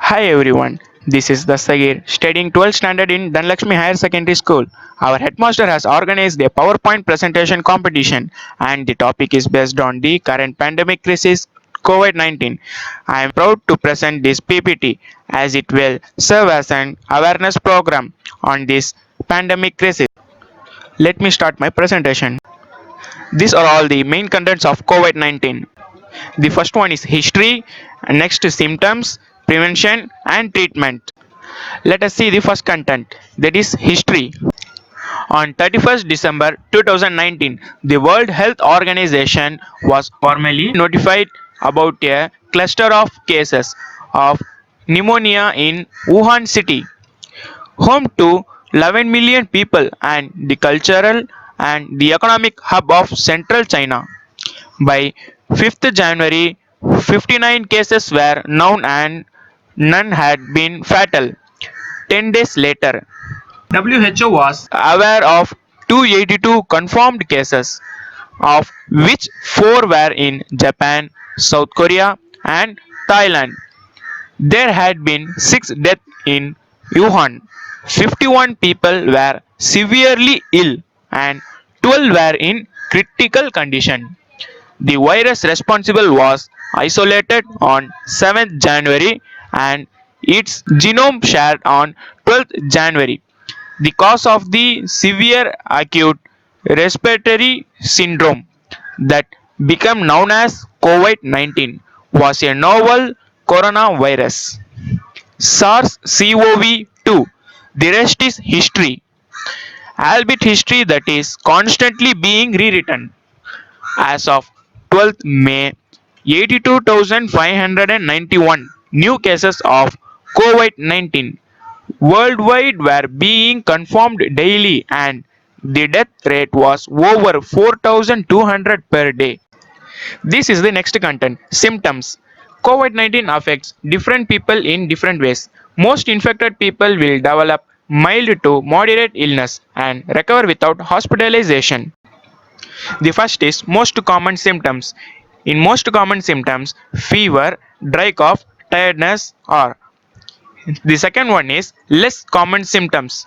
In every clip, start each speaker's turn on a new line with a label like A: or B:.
A: Hi everyone, this is Dastagir studying 12th standard in Dhanlakshmi Higher Secondary School. Our headmaster has organized a PowerPoint presentation competition and the topic is based on the current pandemic crisis COVID-19. I am proud to present this PPT as it will serve as an awareness program on this pandemic crisis. Let me start my presentation. These are all the main contents of COVID-19. The first one is history, next symptoms, prevention and treatment. Let us see the first content, that is history. On 31st December 2019, the World Health Organization was formally notified about a cluster of cases of pneumonia in Wuhan city, home to 11 million people and the cultural and the economic hub of central China. By 5th January, 59 cases were known and none had been fatal. 10 days later, WHO was aware of 282 confirmed cases, of which 4 were in Japan, South Korea, and Thailand. There had been 6 deaths in Wuhan. 51 people were severely ill and 12 were in critical condition. The virus responsible was isolated on 7th January and its genome shared on 12th January. The cause of the severe acute respiratory syndrome that became known as COVID-19 was a novel coronavirus, SARS-CoV-2. The rest is history, albeit history that is constantly being rewritten. As of 12th May, 82,591 new cases of COVID-19 worldwide were being confirmed daily and the death rate was over 4,200 per day. This is the next content. Symptoms. COVID-19 affects different people in different ways. Most infected people will develop mild to moderate illness and recover without hospitalization. The first is most common symptoms. In most common symptoms, fever, dry cough, tiredness, or the second one is less common symptoms.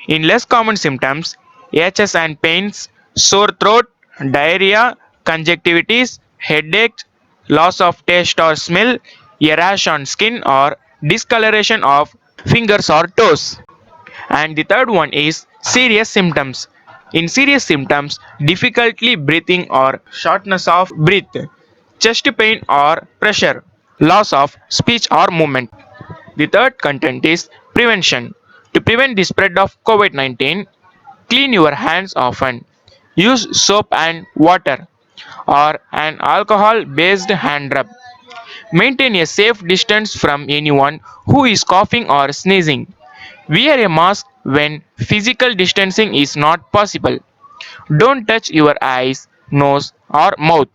A: In less common symptoms, HS and pains, sore throat, diarrhea, conjunctivitis, headache, loss of taste or smell, a rash on skin, or discoloration of fingers or toes. And the third one is serious symptoms. In serious symptoms, difficulty breathing or shortness of breath, chest pain or pressure, loss of speech or movement. The third content is prevention. To prevent the spread of COVID-19, clean your hands often. Use soap and water or an alcohol based hand rub. Maintain a safe distance from anyone who is coughing or sneezing. Wear a mask when physical distancing is not possible. Don't touch your eyes, nose, or mouth.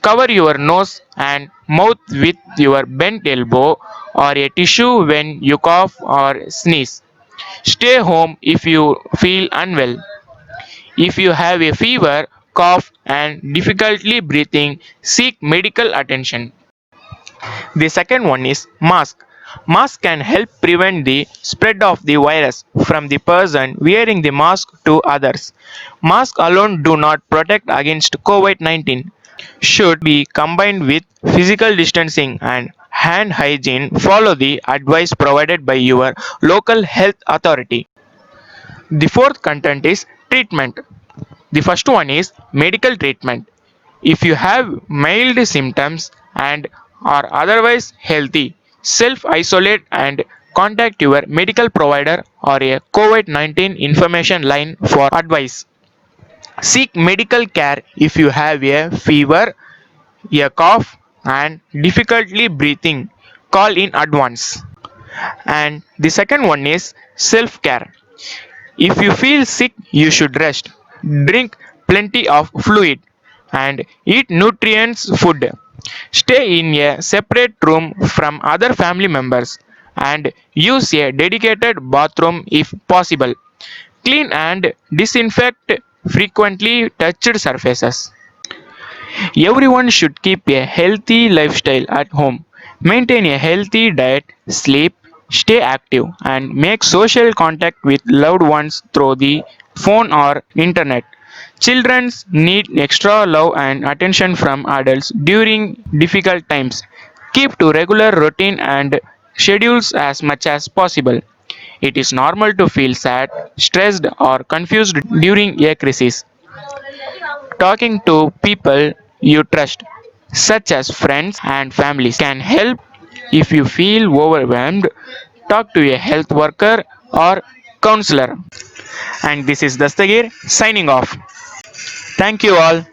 A: Cover your nose and mouth with your bent elbow or a tissue when you cough or sneeze. Stay home if you feel unwell. If you have a fever, cough, and difficulty breathing, seek medical attention. The second one is mask. Mask can help prevent the spread of the virus from the person wearing the mask to others. Masks alone do not protect against COVID-19. Should be combined with physical distancing and hand hygiene. Follow the advice provided by your local health authority. The fourth content is treatment. The first one is medical treatment. If you have mild symptoms and are otherwise healthy, self isolate and contact your medical provider or a COVID 19 information line for advice. Seek medical care if you have a fever, a cough, and difficulty breathing. Call in advance. And the second one is self care. If you feel sick, you should rest, drink plenty of fluid, and eat nutrients food. Stay in a separate room from other family members and use a dedicated bathroom if possible. Clean and disinfect frequently touched surfaces. Everyone should keep a healthy lifestyle at home. Maintain a healthy diet, sleep, stay active, and make social contact with loved ones through the phone or internet. Children need extra love and attention from adults during difficult times. Keep to regular routine and schedules as much as possible. It is normal to feel sad, stressed, or confused during a crisis. Talking to people you trust, such as friends and families, can help. If you feel overwhelmed, talk to a health worker or counselor. And this is Dastagir signing off. Thank you all.